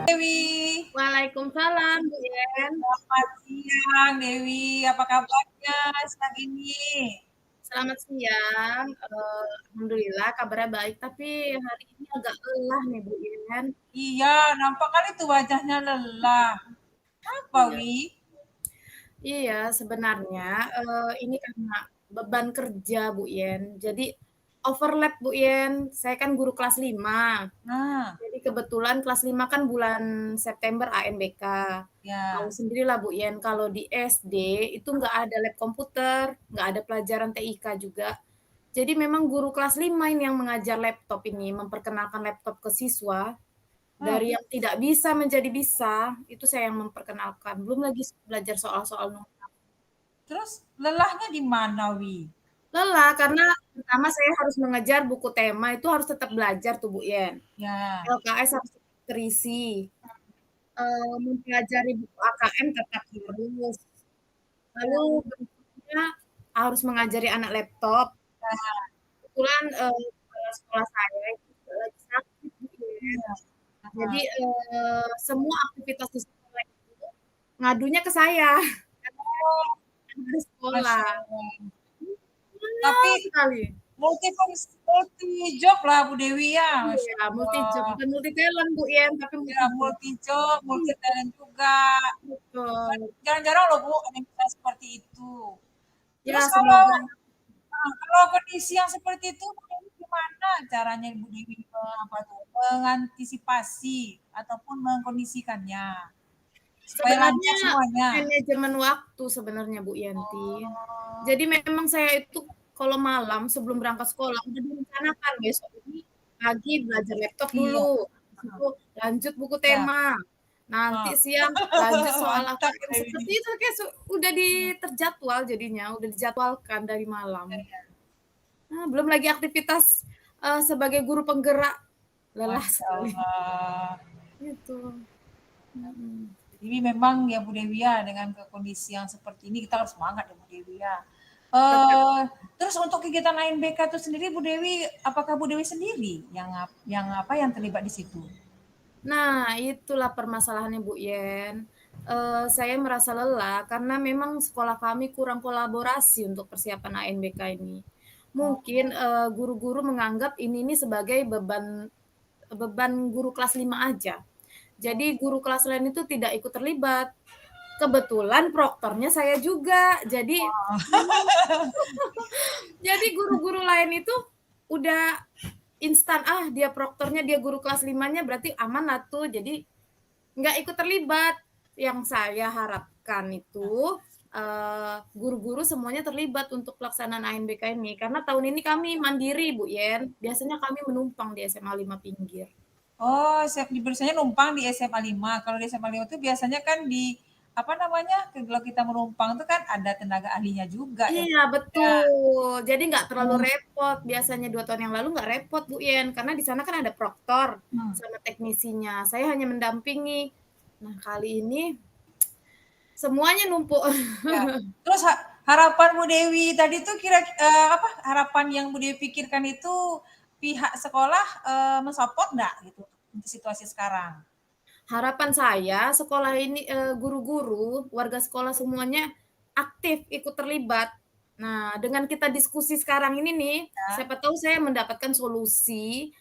Dewi, Waalaikumsalam, Bu Yen. selamat siang Dewi, apa kabarnya siang ini? Selamat siang, alhamdulillah kabarnya baik, tapi hari ini agak lelah nih, Bu Yen. Iya, nampak kali tuh wajahnya lelah. Apa, Iya. Wi? Iya, sebenarnya, ini karena beban kerja, Bu Yen. Jadi overlap, Bu Yen. Saya kan guru kelas 5. Nah, Jadi kebetulan kelas 5 kan bulan September ANBK. Tahu ya. sendirilah Bu Yen, kalau di SD itu nggak ada lab komputer, nggak ada pelajaran TIK juga. Jadi memang guru kelas 5 ini yang mengajar laptop ini, memperkenalkan laptop ke siswa. Hmm, Dari yang tidak bisa menjadi bisa, itu saya yang memperkenalkan. Belum lagi belajar soal-soal nomor. terus lelahnya di mana, Wi? Lelah, karena pertama saya harus mengejar buku tema, itu harus tetap belajar tuh Bu Yen. Ya. LKS harus terisi. Mempelajari buku AKM tetap harus. Lalu berikutnya harus mengajari anak laptop. Kebetulan kepala sekolah saya itu lagi sakit gitu ya. Iya. Jadi Nah, semua aktivitas di sekolah itu ngadunya ke saya karena oh, saya harus Masya sekolah. Allah. Tapi Lelah sekali. multi job lah Bu Dewi ya, Masya Iya, multi job, Allah. bukan multi talent Bu Yen, tapi Ya, multi job. multi job, multi Iya, talent juga. Kan betul. jarang-jarang loh Bu ada yang bisa seperti itu. Ya Terus kalau semoga. kalau kondisi yang seperti itu, Bu Dewi gimana caranya Bu Dewi apa tuh, mengantisipasi ataupun mengkondisikannya supaya lancar Sebenarnya semuanya? manajemen waktu sebenarnya Bu Yanti. Oh, Jadi memang saya itu kalau malam sebelum berangkat sekolah udah direncanakan besok ini pagi belajar laptop iya, dulu, habis itu lanjut buku ya. tema, nanti Oh. siang lanjut soal Mantap Bu AKM, Dewi. seperti itu kayak udah terjadwal jadinya, udah dijadwalkan dari malam. Nah, belum lagi aktivitas sebagai guru penggerak, lelah Masya sekali. Allah. Gitu. Mm-mm. Jadi memang ya Bu Dewi ya dengan kondisi yang seperti ini kita harus semangat ya Bu Dewi ya. Tetap. Terus untuk kegiatan ANBK itu sendiri Bu Dewi, apakah Bu Dewi sendiri yang terlibat di situ? Nah, itulah permasalahannya Bu Yen. Saya merasa lelah karena memang sekolah kami kurang kolaborasi untuk persiapan ANBK ini. Mungkin Oh, guru-guru menganggap ini sebagai beban beban guru kelas 5 aja. Jadi guru kelas lain itu tidak ikut terlibat. Kebetulan proktornya saya juga. Jadi guru-guru lain itu udah instan, ah dia proktornya, dia guru kelas 5-nya berarti aman lah tuh. Jadi nggak ikut terlibat. Yang saya harapkan itu guru-guru semuanya terlibat untuk pelaksanaan ANBK ini. Karena tahun ini kami mandiri, Bu Yen. Biasanya kami menumpang di SMA 5 Pinggir. oh, biasanya numpang di SMA 5. Kalau di SMA 5 itu biasanya kan di apa namanya? Kalau kita menumpang itu kan ada tenaga ahlinya juga ya. Iya, Ya. betul. Jadi nggak terlalu Hmm. repot. Biasanya 2 tahun yang lalu nggak repot, Bu Yen. Karena di sana kan ada proktor Hmm. sama teknisinya. Saya hanya mendampingi. Nah, kali ini semuanya numpuk. Ya. Terus harapan Bu Dewi tadi tuh apa harapan yang Bu Dewi pikirkan itu pihak sekolah mensupport enggak gitu untuk situasi sekarang? Harapan saya sekolah ini guru-guru, warga sekolah semuanya aktif ikut terlibat. Nah, dengan kita diskusi sekarang ini nih, Ya. siapa tahu saya mendapatkan solusi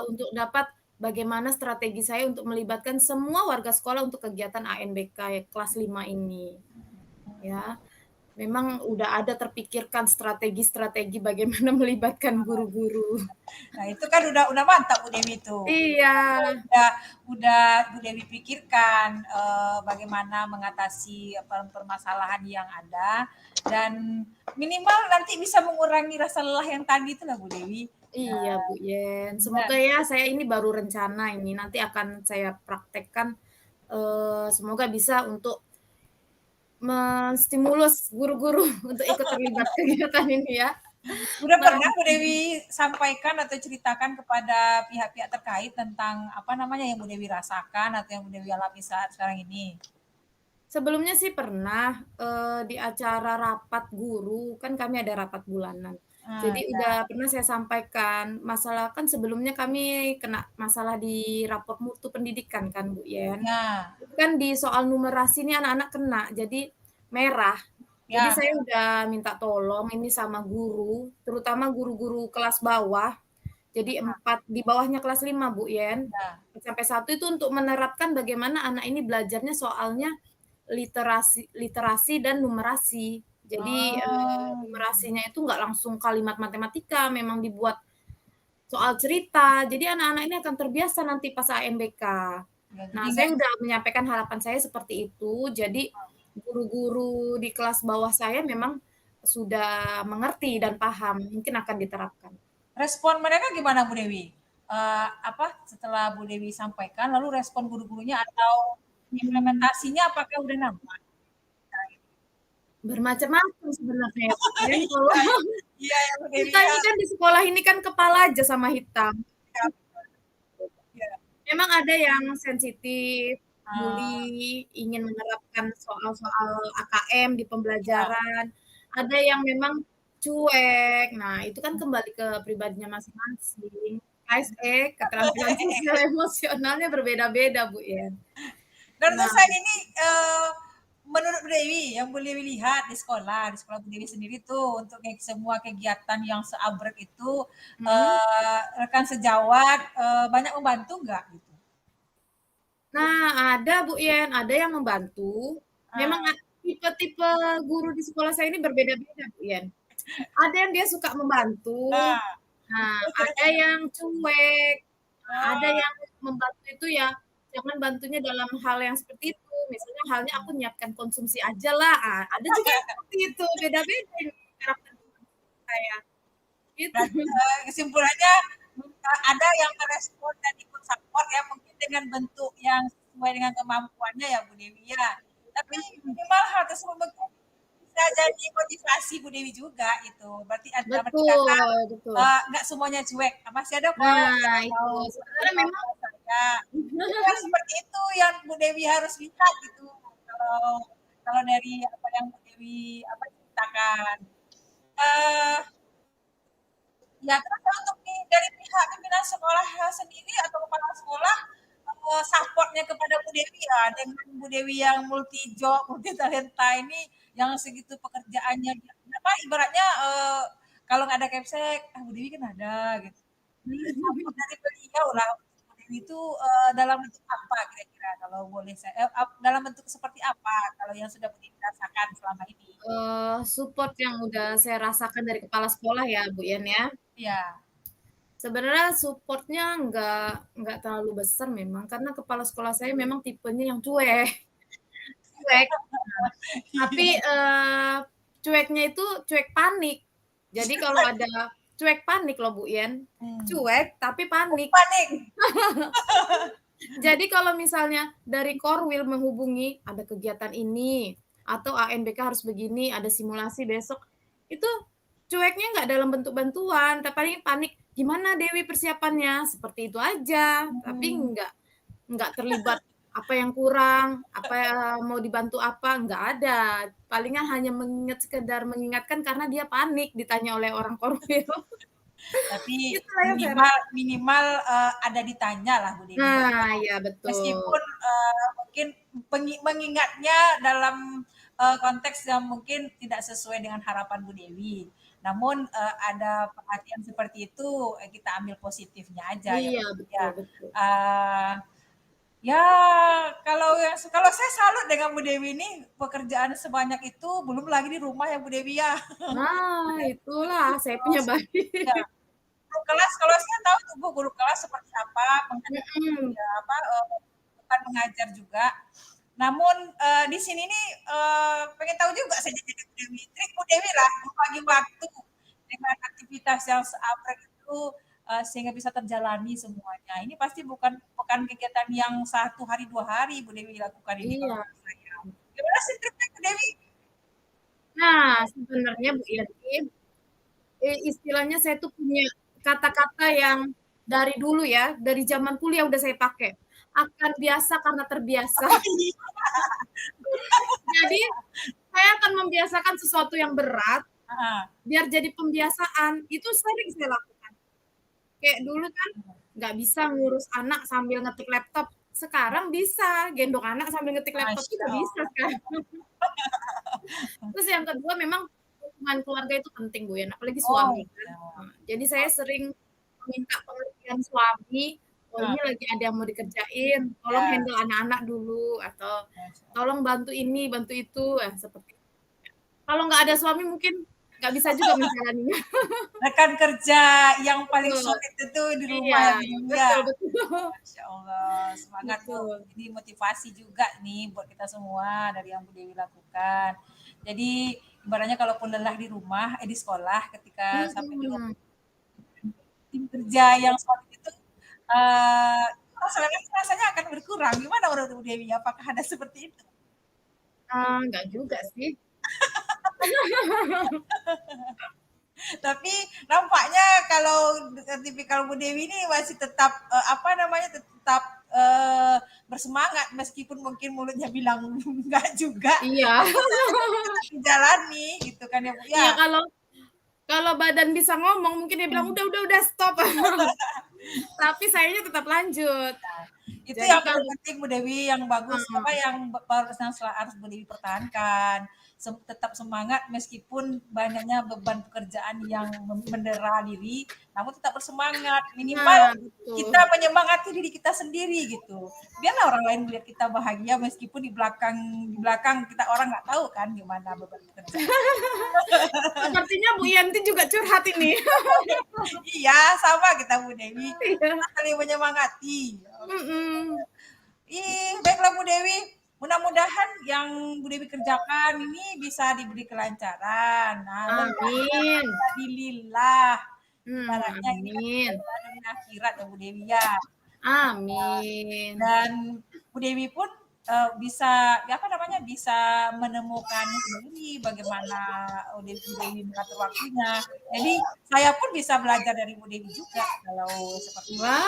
untuk dapat bagaimana strategi saya untuk melibatkan semua warga sekolah untuk kegiatan ANBK kelas 5 ini. Ya, memang udah ada terpikirkan strategi-strategi bagaimana melibatkan guru-guru. Nah, itu kan udah mantap Bu Dewi itu. Iya, Udah Bu Dewi pikirkan bagaimana mengatasi permasalahan yang ada dan minimal nanti bisa mengurangi rasa lelah yang tadi itu lah Bu Dewi. iya Nah, Bu Yen. nah, Semoga ya saya ini baru rencana ini nanti akan saya praktekkan. Semoga bisa untuk menstimulus guru-guru untuk ikut terlibat kegiatan ini ya. udah pernah Bu Nanti. Dewi sampaikan atau ceritakan kepada pihak-pihak terkait tentang apa namanya yang Bu Dewi rasakan atau yang Bu Dewi alami saat sekarang ini? Sebelumnya sih pernah di acara rapat guru, kan kami ada rapat bulanan. Jadi Ya. udah pernah saya sampaikan, masalah kan sebelumnya kami kena masalah di raport mutu pendidikan kan, Bu Yen. Ya. Itu kan di soal numerasi ini anak-anak kena, jadi merah. Jadi Ya. saya udah minta tolong ini sama guru, terutama guru-guru kelas bawah. Jadi 4 di bawahnya kelas 5 Bu Yen. Ya. Sampai 1 itu untuk menerapkan bagaimana anak ini belajarnya soalnya literasi literasi dan numerasi. Jadi, Oh, gitu. numerasinya itu nggak langsung kalimat matematika, memang dibuat soal cerita. Jadi anak-anak ini akan terbiasa nanti pas AMBK. Ya, Nah, jadi saya udah menyampaikan harapan saya seperti itu. Jadi guru-guru di kelas bawah saya memang sudah mengerti dan paham, mungkin akan diterapkan. respon mereka gimana Bu Dewi? Apa setelah Bu Dewi sampaikan, lalu respon guru-gurunya atau implementasinya apakah udah nampak? Bermacam-macam sebenarnya ya, dan kalau Iya, iya ya Bu Dewi kita ya. ini kan di sekolah ini kan kepala aja sama hitam. Ya. Memang ada yang sensitif, Ah, bully, ingin menerapkan soal-soal AKM di ya. pembelajaran, ada yang memang cuek. Nah, itu kan kembali ke pribadinya masing-masing. KSE, keterampilan sosial emosionalnya berbeda-beda, Bu, ya. Dan menurut Nah, saya ini menurut Bu Dewi yang Bu Dewi lihat di sekolah Bu Dewi sendiri tuh untuk semua kegiatan yang seabrek itu mhm. rekan sejawat banyak membantu nggak gitu? Nah, ada Bu Yen, ada yang membantu. Memang Ah, tipe-tipe guru di sekolah saya ini berbeda-beda, Bu Yen. Ada yang dia suka membantu, ah, nah ada yang cuek, nah ada oh, yang membantu itu ya jangan bantunya dalam hal yang seperti itu, misalnya halnya aku nyiapkan konsumsi aja lah, ada juga yang seperti itu, beda-beda ini karakter saya, gitu. dan kesimpulannya ada yang merespon dan ikut support ya mungkin dengan bentuk yang sesuai dengan kemampuannya ya Bu Dewi ya. Tapi minimal hal tersebut mungkin bisa jadi motivasi Bu Dewi juga itu. Berarti ada berarti kata Betul betul. nggak semuanya cuek. Masih ada kok Nah yang itu, mau sebenarnya memang sama saya. Itu yang seperti itu yang Bu Dewi harus lihat gitu. Kalau kalau dari apa yang Bu Dewi apa ceritakan. Eh, Ya, terus untuk dari pihak pimpinan sekolah sendiri atau kepala sekolah supportnya kepada Bu Dewi ya dengan Bu Dewi yang multi job, multi talenta ini yang segitu pekerjaannya apa ibaratnya kalau nggak ada Capsek, Bu Dewi kan ada gitu. Ini support dari beliau lah Bu Dewi itu dalam bentuk apa kira-kira kalau boleh saya dalam bentuk seperti apa kalau yang sudah Bu Dewi rasakan selama ini? support yang udah saya rasakan dari kepala sekolah ya Bu Yan ya. Ya. Sebenarnya support-nya nggak terlalu besar memang, karena kepala sekolah saya memang tipenya yang cuek, cuek. Tapi, cueknya itu cuek panik. Jadi kalau ada cuek panik loh Bu Yen, Hmm. cuek tapi panik. Panik. Jadi kalau misalnya dari Korwil menghubungi, ada kegiatan ini, atau ANBK harus begini, ada simulasi besok, itu cueknya nggak dalam bentuk bantuan, tapi panik, "Gimana Dewi persiapannya?" Seperti itu aja, tapi Hmm. nggak terlibat apa yang kurang, apa mau dibantu apa, nggak ada. Palingan hanya sekedar mengingatkan karena dia panik ditanya oleh orang Korwil. Tapi Itulah yang saya minimal minimal ada ditanya lah Bu Dewi ya. nah, iya betul. Meskipun mungkin mengingatnya dalam konteks yang mungkin tidak sesuai dengan harapan Bu Dewi. Namun ada perhatian seperti itu kita ambil positifnya aja ya Iya, Bu Dewi betul ya. betul. Eh, Ya, kalau saya salut dengan Bu Dewi ini pekerjaan sebanyak itu belum lagi di rumah ya Bu Dewi ya. Nah, itulah saya punya bayi. Ya, guru kelas kalau saya tahu tuh Bu, guru kelas seperti apa, Mhm. ya, apa, bukan mengajar juga. Namun di sini nih pengen tahu juga saya jadi Bu Dewi. Trik Bu Dewi lah membagi waktu dengan aktivitas yang seabrek itu sehingga bisa terjalani semuanya. Ini pasti bukan kegiatan yang 1 hari 2 hari Bu Dewi lakukan ini kalau Iya. menurut saya. Gimana sih triknya Bu Dewi? Nah, sebenarnya Bu Yati, istilahnya saya tuh punya kata-kata yang dari dulu ya, dari zaman kuliah udah saya pakai. Akan biasa karena terbiasa. Oh, iya. Jadi, saya akan membiasakan sesuatu yang berat, Heeh. Biar jadi pembiasaan, itu sering saya lakukan. Kayak dulu kan nggak bisa ngurus anak sambil ngetik laptop, sekarang bisa gendong anak sambil ngetik laptop itu Masya bisa Allah. sekarang. Terus yang kedua memang hubungan keluarga itu penting Bu ya, apalagi Oh, suami kan. iya. Jadi saya sering meminta pengertian suami, "Oh Heeh, ini lagi ada yang mau dikerjain, tolong ya, handle anak-anak dulu," atau Masya Allah. "Tolong bantu ini, bantu itu," seperti itu. Kalau nggak ada suami mungkin nggak bisa juga menjalaninya. Rekan kerja yang paling Betul. solid itu di rumah Iya, ya, Bu Dewi ya. betul betul. Masya Allah, semangat Bu. Betul. Ini motivasi juga nih buat kita semua dari yang Bu Dewi lakukan. Jadi ibaratnya kalaupun lelah di rumah, di sekolah, ketika sampai di rumah, Mhm. tim kerja yang solid itu eh rasanya akan berkurang. Gimana menurut Bu Dewi? Apakah ada seperti itu? Enggak juga sih. Tapi nampaknya kalau tipikal Bu Dewi ini masih tetap apa namanya tetap bersemangat meskipun mungkin mulutnya bilang enggak juga, Iya. tapi tetap dijalani gitu kan ya Bu Iya, ya. kalau kalau badan bisa ngomong mungkin dia bilang, Hmm. udah stop." Tapi sayanya tetap lanjut. Nah, itu Jadi yang paling kalau penting Bu Dewi, yang bagus apa heeh, yang harus Bu Dewi pertahankan. Tetap semangat meskipun banyaknya beban pekerjaan yang mendera diri, namun tetap bersemangat. Minimal nah, betul. kita menyemangati diri kita sendiri gitu. Biarlah orang lain melihat kita bahagia meskipun di belakang kita orang nggak tahu kan gimana beban pekerjaan. Sepertinya Bu Yanti juga curhat ini. Iya, sama kita Bu Dewi. Iya, Kita saling menyemangati. mhm. Baiklah Bu Dewi. Mudah-mudahan yang Bu Dewi kerjakan ini bisa diberi kelancaran. Nah, lelahnya Amin. alhamdulillah. Ibaratnya ini kan Amin. dunia akhirat ya Bu Dewi ya. Amin. Dan Bu Dewi pun bisa ya apa namanya bisa menemukan sendiri bagaimana Bu Dewi mengatur waktunya. Jadi saya pun bisa belajar dari Bu Dewi juga kalau seperti itu. Wah.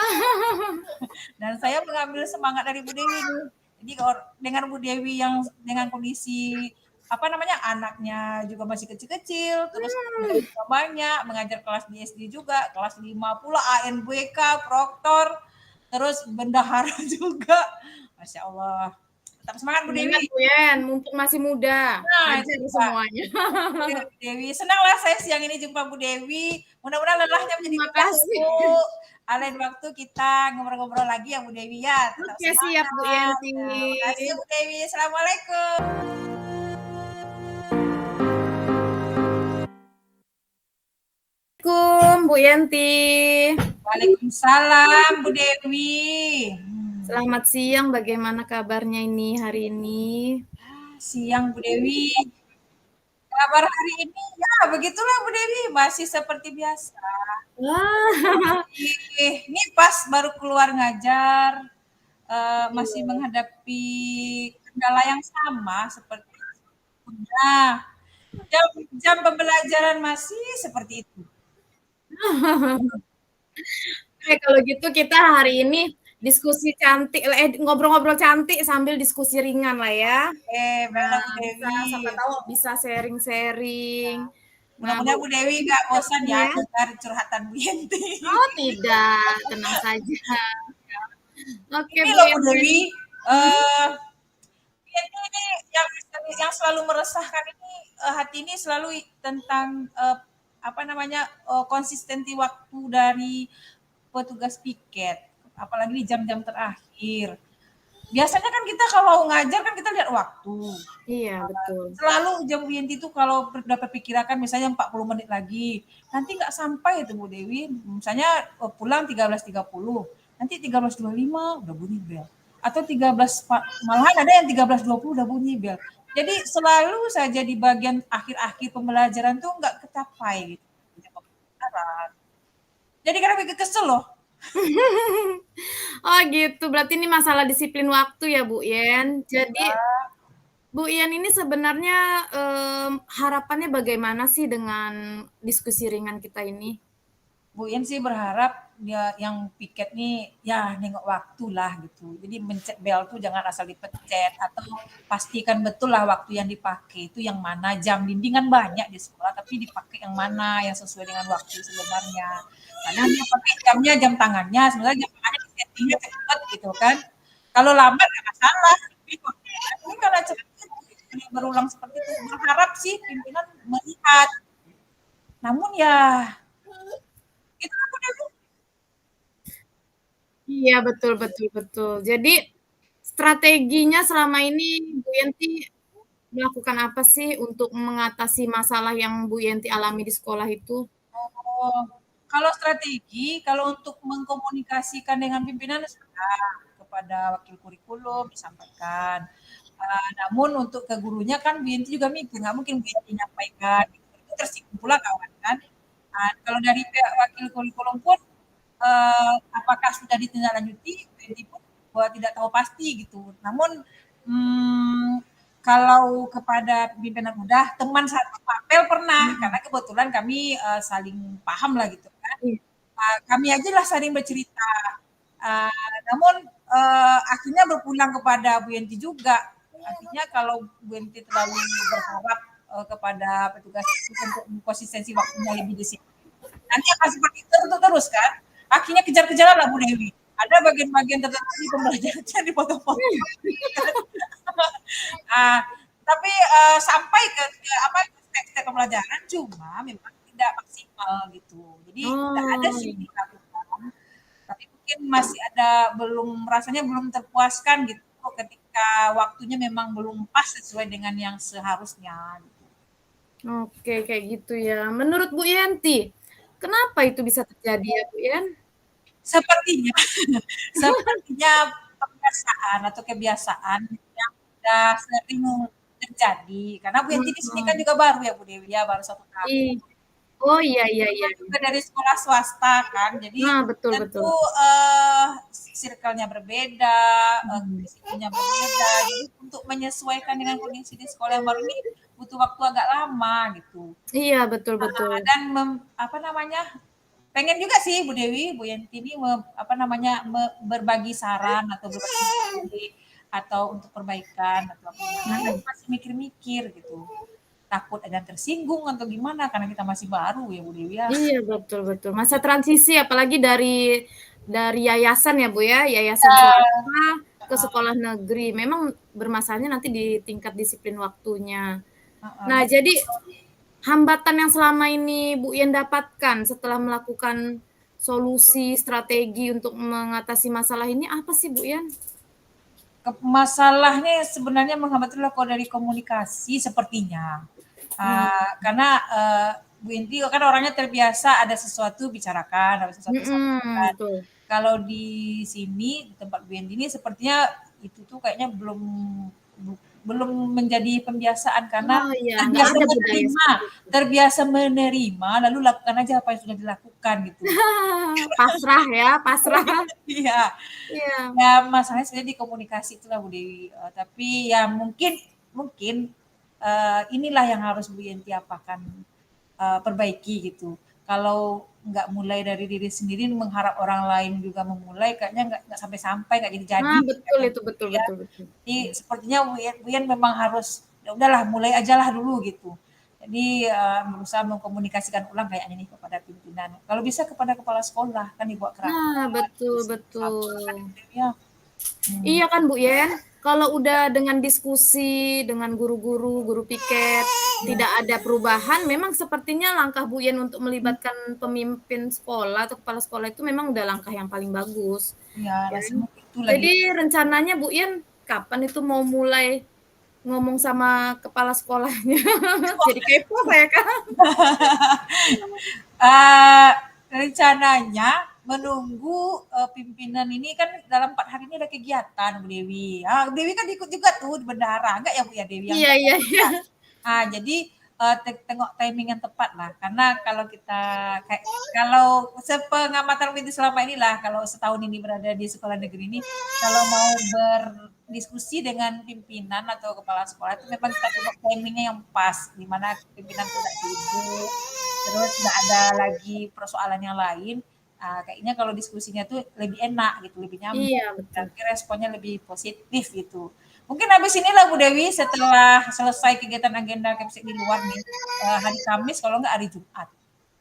Dan saya mengambil semangat dari Bu Dewi nih. Jadi dengan Bu Dewi yang dengan kondisi apa namanya anaknya juga masih kecil-kecil, terus Hmm. juga banyak mengajar kelas di SD juga, kelas 5 pula ANBK, proktor, terus bendahara juga. Masya Allah. Tetap semangat Bu Semangat Dewi. Bu Yen, mumpung masih muda, Nah, itu hajar juga. semuanya. Iya, Bu Dewi. Senanglah saya siang ini jumpa Bu Dewi. Mudah-mudahan lelahnya menjadi Terima lelah ya kasih. Bu. Lain waktu kita ngobrol-ngobrol lagi ya Bu Dewi ya. Tetap Oke, siap Bu semangat. Yenti. Nah, makasih ya Bu Dewi. Assalamualaikum. Assalamualaikum Bu Yenti. Waalaikumsalam Bu Dewi. Selamat siang, bagaimana kabarnya ini hari ini? Siang Bu Dewi. Kabar hari ini ya begitulah Bu Dewi. Masih seperti biasa. Wah, Ini pas baru keluar ngajar. Masih iya. menghadapi kendala yang sama seperti nah, jam jam pembelajaran masih seperti itu. Oke, kalau gitu kita hari ini diskusi cantik, ngobrol-ngobrol cantik sambil diskusi ringan lah ya. Baiklah Bu Bisa, Dewi. siapa tahu bisa sharing-sharing. Nah, Bu, Mudah-mudahan Bu Dewi nggak bosan ya ya. dengar curhatan Bu Yenti. Oh, tidak, tenang saja. Oke, Ini Bu loh Bu Yenti. Dewi, Hmm? Bu Yenti ini yang selalu meresahkan ini hati ini selalu tentang apa namanya konsistensi waktu dari petugas piket, apalagi di jam-jam terakhir. Biasanya kan kita kalau ngajar kan kita lihat waktu. Iya, betul. Selalu jam Bu Yenti itu kalau udah perkirakan misalnya 40 menit lagi, nanti nggak sampai itu Bu Dewi. Misalnya pulang 13.30, nanti 13.25 udah bunyi bel. Atau 13 malahan ada yang 13.20 udah bunyi bel. Jadi selalu saja di bagian akhir-akhir pembelajaran tuh nggak kecapai gitu. Jadi kadang bikin kesel loh. Oh gitu, berarti ini masalah disiplin waktu ya Bu Yen. Jadi Bu Yen ini sebenarnya harapannya bagaimana sih dengan diskusi ringan kita ini? Bu Yen sih berharap dia yang piket nih ya nengok waktu lah gitu. Jadi mencet bel tuh jangan asal dipencet atau pastikan betul lah waktu yang dipakai itu yang mana. Jam dinding kan banyak di sekolah tapi dipakai yang mana yang sesuai dengan waktu sebenarnya. Kadang dia pakai jamnya jam tangannya, sebenarnya jam tangannya disettingnya cepet gitu kan. Kalau lambat nggak masalah. Ini karena cepet berulang seperti itu. Berharap sih pimpinan melihat. Namun ya itu aku dulu. Iya, betul betul betul. Jadi strateginya selama ini Bu Yenti melakukan apa sih untuk mengatasi masalah yang Bu Yenti alami di sekolah itu? Oh, kalau strategi, kalau untuk mengkomunikasikan dengan pimpinan sudah kepada wakil kurikulum disampaikan. Namun untuk ke gurunya kan Bu Yenti juga mikir, nggak mungkin Bu Yenti nyampaikan, gitu. Itu tersinggung pula kawan kan. Kalau dari pihak wakil kurikulum pun apakah sudah ditindaklanjuti, Bu Yenti pun tidak tahu pasti gitu. Namun kalau kepada pimpinan udah teman satu apel pernah karena kebetulan kami saling paham lah gitu kan. Iya. Kami aja lah saling bercerita. Namun akhirnya berpulang kepada Bu Yenti juga. Artinya kalau Bu Yenti terlalu berharap kepada petugas itu untuk konsistensi waktunya lebih disiplin, nanti akan seperti itu terus kan. Akhirnya kejar-kejaran lah Bu Dewi. Ada bagian-bagian tertentu di pembelajarannya dipotong-potong. Tapi sampai ke apa step-step pembelajaran cuma memang tidak maksimal gitu. Jadi tidak ada Oh, sih dilakukan, tapi mungkin masih ada rasanya belum terpuaskan gitu ketika waktunya memang belum pas sesuai dengan yang seharusnya. oke kayak gitu ya. Menurut Bu Yenti, kenapa itu bisa terjadi ya Bu Yen? Sepertinya, sepertinya kebiasaan atau kebiasaan yang sudah sering terjadi. Karena Bu Yenti di sini kan Mhm. juga baru ya Bu Dewi ya, baru 1 tahun. Oh iya iya Itu iya. kan juga dari sekolah swasta kan, jadi Nah, betul tentu betul. circle-nya berbeda, Mhm. kondisinya berbeda. Jadi untuk menyesuaikan dengan kondisi di sekolah yang baru ini butuh waktu agak lama gitu. Iya, betul betul. Dan apa namanya, pengen juga sih Bu Dewi, Bu Yenti ini apa namanya, berbagi saran atau berbagi ide atau untuk perbaikan atau apa gimana, tapi Mhm. masih mikir-mikir gitu. Takut ada yang tersinggung atau gimana karena kita masih baru ya Bu Dewi ya. Iya, betul betul. Masa transisi apalagi dari yayasan ya, Bu, ya, yayasan Ya, swasta ke sekolah negeri. Memang bermasalahnya nanti di tingkat disiplin waktunya. Nah, jadi betul. hambatan yang selama ini Bu Yen dapatkan setelah melakukan solusi, strategi untuk mengatasi masalah ini apa sih, Bu Yen? Masalahnya sebenarnya menghambat itulah kalau dari komunikasi sepertinya. Mmm, Karena Bu Inti kan orangnya terbiasa ada sesuatu bicarakan, ada sesuatu sampaikan. betul. Kalau di sini di tempat Bu Inti ini sepertinya itu tuh kayaknya belum menjadi pembiasaan karena Oh, iya, nggak terbiasa ada budaya menerima, seperti itu. terbiasa menerima lalu lakukan aja apa yang sudah dilakukan gitu. Pasrah ya, pasrah. Iya. Iya. Ya masalahnya sebenarnya di komunikasi itulah Bu Dewi, tapi ya mungkin mungkin, inilah yang harus Bu Yenti apakan, perbaiki gitu. Kalau nggak mulai dari diri sendiri mengharap orang lain juga memulai kayaknya nggak sampai-sampai, nggak jadi-jadi Nah, betul kayaknya itu, gitu betul ya. betul betul. Jadi sepertinya Bu Yen memang harus, ya udahlah mulai ajalah dulu gitu. Jadi, berusaha mengkomunikasikan ulang kayaknya nih kepada pimpinan. Kalau bisa kepada kepala sekolah, kan dibuat Nah, kerapat, betul apa kan betul. Bu Dewi ya. Iya kan Bu Yen, kalau udah dengan diskusi dengan guru-guru, guru piket, tidak ada perubahan, memang sepertinya langkah Bu Yen untuk melibatkan pemimpin sekolah atau kepala sekolah itu memang udah langkah yang paling bagus, Iya, ya kan. rasanya gitu lagi. Jadi rencananya Bu Yen kapan itu mau mulai ngomong sama kepala sekolahnya? Jadi kepo saya kan. Eee, rencananya menunggu, pimpinan ini kan dalam 4 hari ini ada kegiatan Bu Dewi. Bu Dewi kan ikut juga tuh di bendahara, enggak ya Bu ya Dewi yang Iya iya iya. jadi, tengok timing yang tepat lah, karena kalau kita kalau sepengamatan Windy selama inilah, kalau setahun ini berada di sekolah negeri ini, kalau mau berdiskusi dengan pimpinan atau kepala sekolah itu memang kita tengok timingnya yang pas, di mana pimpinan tidak sibuk, terus nggak ada lagi persoalan yang lain. Kayaknya kalau diskusinya tuh lebih enak gitu, lebih nyambung, Iya, betul. dan responnya lebih positif gitu. Mungkin habis inilah Bu Dewi setelah selesai kegiatan agenda KEPSIK di luar nih, hari Kamis kalau nggak hari Jumat.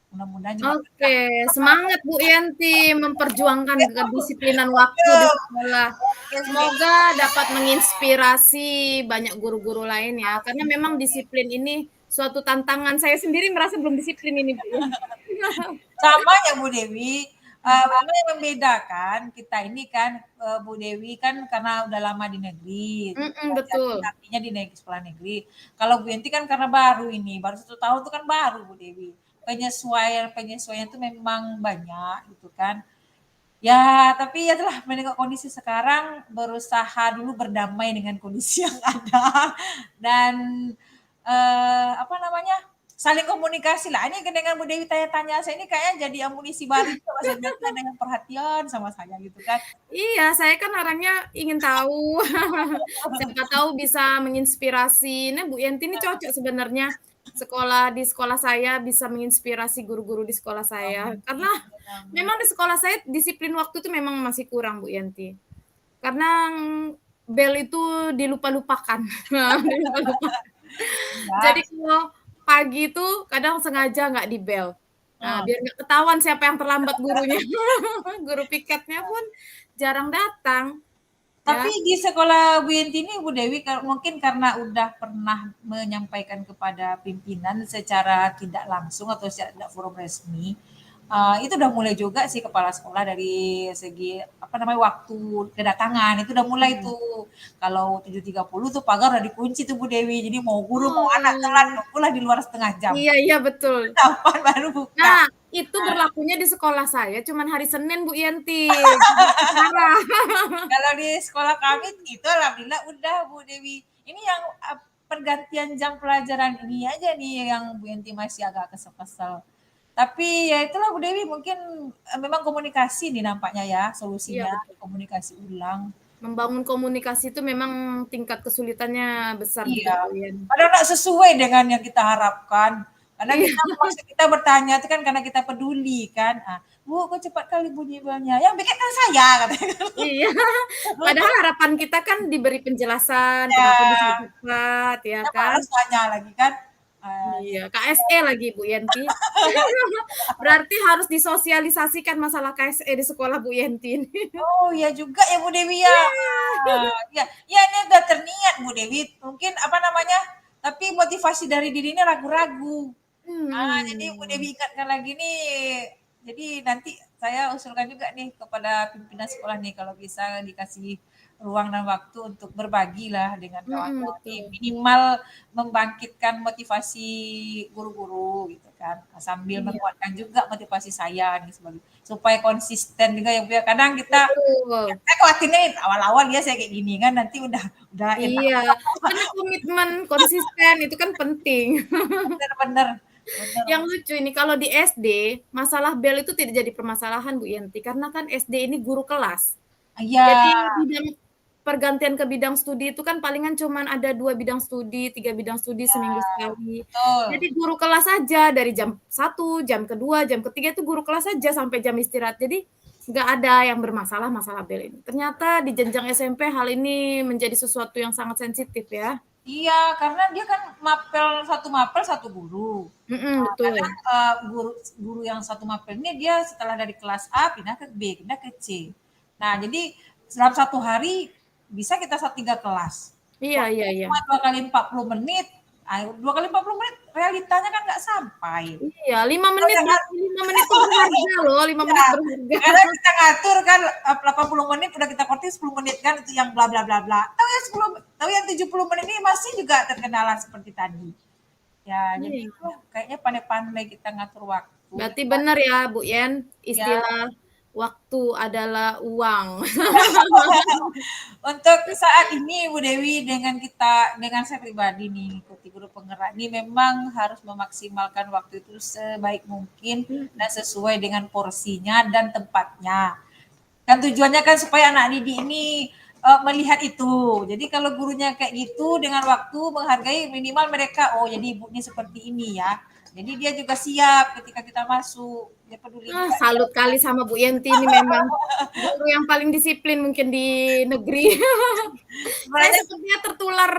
Mudah-mudahan Jumat berkah. Oke, semangat Bu Yanti memperjuangkan kedisiplinan waktu di Betul. sekolah. Oke, Bu Dewi. Semoga dapat menginspirasi banyak guru-guru lain ya, karena memang disiplin ini suatu tantangan. Saya sendiri merasa belum disiplin ini, Bu. Sama ya Bu Dewi, memang yang membedakan kita ini kan, Bu Dewi kan karena udah lama di negeri, belajarnya Betul. artinya di sekolah negeri. Kalau Bu Yenti kan karena baru ini, baru 1 tahun itu kan baru Bu Dewi. Penyesuaian itu memang banyak gitu kan. Ya, tapi ya itulah menengok kondisi sekarang, berusaha dulu berdamai dengan kondisi yang ada dan, apa namanya, saling komunikasi lah. Ini dengan Bu Dewi tanya-tanya saya ini kayaknya jadi amunisi baru juga Mas, berarti ada yang perhatian sama saya gitu kan. Iya, saya kan orangnya ingin tahu. Siapa tahu bisa menginspirasi. Nah, Bu Yanti ini cocok sebenarnya di sekolah saya bisa menginspirasi guru-guru di sekolah saya. Karena Amin, amin. memang di sekolah saya disiplin waktu itu memang masih kurang, Bu Yanti. Karena bel itu dilupa-lupakan. Dilupa-lupakan. Jadi Iya, kalau pagi itu kadang sengaja nggak dibel. Nah, heeh. biar nggak ketahuan siapa yang terlambat gurunya. Guru piketnya pun jarang datang, Tapi ya. di sekolah Bu Yenti ini Bu Dewi mungkin karena udah pernah menyampaikan kepada pimpinan secara tidak langsung atau secara tidak forum resmi, itu udah mulai juga sih kepala sekolah dari segi apa namanya waktu kedatangan itu udah mulai Mhm. tuh. Kalau 7.30 tuh pagar udah dikunci tuh Bu Dewi. Jadi mau guru mau anak telat Oh, nunggulah di luar setengah jam. iya iya betul. 8 baru buka. Nah, itu berlakunya di sekolah saya cuman hari Senin, Bu Yanti, Jumat parah. Kalau di sekolah kami itu alhamdulillah udah Bu Dewi. Ini yang pergantian jam pelajaran ini aja nih yang Bu Yanti masih agak kesel-kesel. Tapi ya itulah Bu Dewi mungkin memang komunikasi nih nampaknya ya Iya solusinya, betul. komunikasi ulang. Membangun komunikasi itu memang tingkat kesulitannya besar juga, Iya, Bu Yan. padahal nggak sesuai dengan yang kita harapkan. Karena Iya, kita maksud kita bertanya itu kan karena kita peduli kan. Bu, kok cepat kali bunyi belnya? Yang bikin kan saya katanya. iya. Padahal harapan kita kan diberi penjelasan kenapa bisa Ya, cepat, ya kita kan? malas tanya lagi kan. Iya, KSE lagi Bu Yenti. Berarti harus disosialisasikan masalah KSE di sekolah Bu Yenti ini. Oh iya juga ya Bu Dewi ya. Ya, ya ini udah terniat Bu Dewi. Mungkin apa namanya? Tapi motivasi dari dirinya ragu-ragu. Jadi Bu Mhm. Dewi ingatkan lagi nih. Jadi nanti saya usulkan juga nih kepada pimpinan sekolah nih kalau bisa dikasih ruang dan waktu untuk berbagi lah dengan kawan-kawan nih. Betul. Minimal membangkitkan motivasi guru-guru gitu kan. Sambil Iya, menguatkan juga motivasi saya nih sebagai supaya konsisten juga ya Bu ya. Kadang kita betul. saya khawatirnya awal-awal ya saya kayak gini kan nanti udah enak. Iya, karena komitmen konsisten itu kan penting. Bener bener bener. Yang lucu ini kalau di SD, masalah bel itu tidak jadi permasalahan Bu Yenti, karena kan SD ini guru kelas. Iya, Jadi pergantian ke bidang studi itu kan palingan cuman ada 2 bidang studi, 3 bidang studi iya, seminggu sekali. Jadi betul. guru kelas saja dari jam 1, jam 2, jam 3 itu guru kelas saja sampai jam istirahat. Jadi nggak ada yang bermasalah masalah bel ini. Ternyata di jenjang SMP hal ini menjadi sesuatu yang sangat sensitif ya. Iya, karena dia kan mapel satu guru. Kadang Betul. guru guru yang satu mapel ini dia setelah dari kelas A pindah ke B, pindah ke C. Nah, jadi dalam 1 hari bisa kita 3 kelas. Iya iya Waktunya iya. cuma 2 kali 40 menit. 2 kali 40 menit realitanya kan nggak sampai. Iya, 5 Kalau menit yang berarti 5 menit itu berharga loh, 5 iya, menit berharga. karena kita ngatur kan 80 menit udah kita korting 10 menit kan itu yang bla bla bla bla. Tahu yang 70 menit ini masih juga terkendala seperti tadi. Ya, jadi Iya. itu kayaknya pandai-pandai kita ngatur waktu. Berarti benar ya, Bu Yen, Ya, istilah waktu adalah uang. untuk saat ini Bu Dewi dengan saya pribadi nih ikuti guru penggerak ini memang harus memaksimalkan waktu itu sebaik mungkin dan sesuai dengan porsinya dan tempatnya. Kan tujuannya kan supaya anak didik ini melihat itu. Jadi kalau gurunya kayak gitu dengan waktu menghargai minimal mereka oh jadi ibu ini seperti ini ya. Jadi dia juga siap ketika kita masuk. Dia peduli juga. Salut kali sama Bu Yenti ini memang guru yang paling disiplin mungkin di negeri. Saya Sebenarnya sepertinya tertular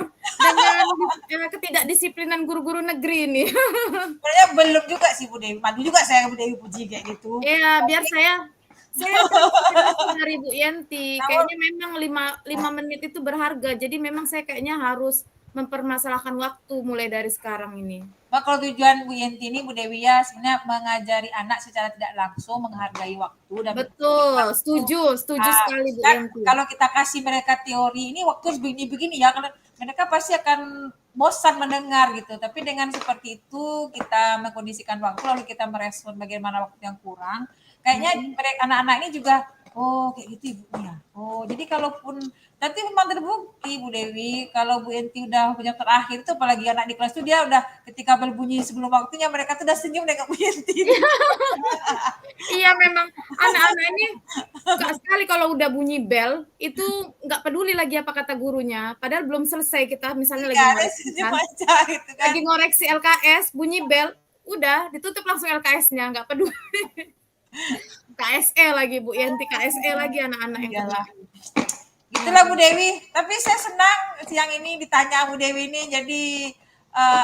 dengan ketidakdisiplinan guru-guru negeri ini. sebenarnya belum juga sih Bu Dewi. Madu juga saya Bu Dewi puji kayak gitu. Ya, biar saya terinspirasi dari Bu Yenti. Kayaknya memang 5 menit itu berharga. Jadi memang saya kayaknya harus mempermasalahkan waktu mulai dari sekarang ini. Nah, kalau tujuan Bu Yenti ini Bu Dewi ya sebenarnya mengajari anak secara tidak langsung menghargai waktu dan Betul, setuju sekali Bu kan Yenti. kalau kita kasih mereka teori ini waktu harus begini-begini ya, kalau mereka pasti akan bosan mendengar gitu. Tapi dengan seperti itu kita mengkondisikan waktu lalu kita merespon bagaimana waktu yang kurang. Kayaknya mereka anak-anak ini juga oh kayak gitu Ibu ya. Oh, jadi kalaupun nanti memang terbukti Bu Dewi kalau Bu Yenti udah punya terakhir itu apalagi anak di kelas itu dia udah ketika berbunyi sebelum waktunya mereka tuh udah senyum dengan Bu Yenti. Iya memang anak-anak ini suka sekali kalau udah bunyi bel itu nggak peduli lagi apa kata gurunya. Padahal belum selesai kita misalnya Iya, gitu kan. lagi ngoreksi LKS bunyi bel udah ditutup langsung LKS-nya nggak peduli. KSE lagi Bu Yenti KSE lagi anak-anak yang Iyalah. Gitulah Bu Dewi. Tapi saya senang siang ini ditanya Bu Dewi ini jadi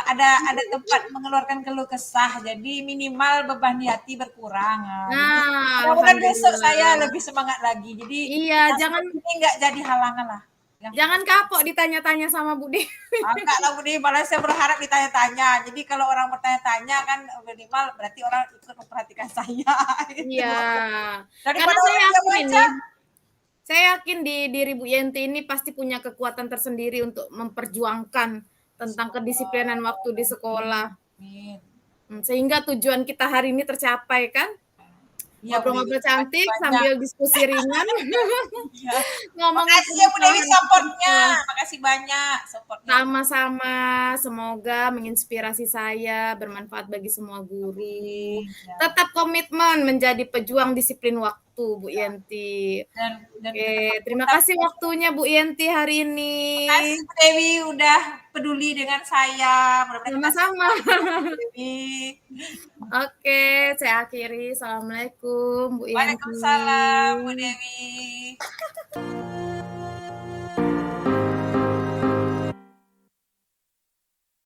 ada tempat mengeluarkan keluh kesah. Jadi minimal beban di hati berkurang. Nah, Mudah-mudahan besok alhamdulillah. saya lebih semangat lagi. Jadi Iya, jangan ini nggak jadi halangan lah. jangan kapok ditanya-tanya sama Bu Dewi. Enggak lah Bu Dewi, malah saya berharap ditanya-tanya. Jadi kalau orang bertanya-tanya kan minimal berarti orang ikut memperhatikan saya. Gitu. Iya. Daripada Karena saya orang yang yakin baca. ini, saya yakin di diri Bu Yenti ini pasti punya kekuatan tersendiri untuk memperjuangkan tentang kedisiplinan waktu di sekolah. Amin. Sehingga tujuan kita hari ini tercapai kan? Iya, Bu Ngobrol-ngobrol Dewi. cantik Makasih sambil banyak. diskusi ringan. Iya. Ngomongin Makasih ya Bu Dewi permasalahan supportnya. kita. Makasih banyak supportnya. Sama-sama, semoga menginspirasi saya, bermanfaat bagi semua guru. Ya. Tetap komitmen menjadi pejuang disiplin waktu, Bu Yenti. Dan Oke, terima kasih waktunya Bu Yenti hari ini. Terima kasih Bu Dewi udah peduli dengan saya. Mudah-mudahan kita Sama-sama. Bu Dewi. Oke, saya akhiri. Assalamualaikum, Bu Yenti. Waalaikumsalam Bu Dewi.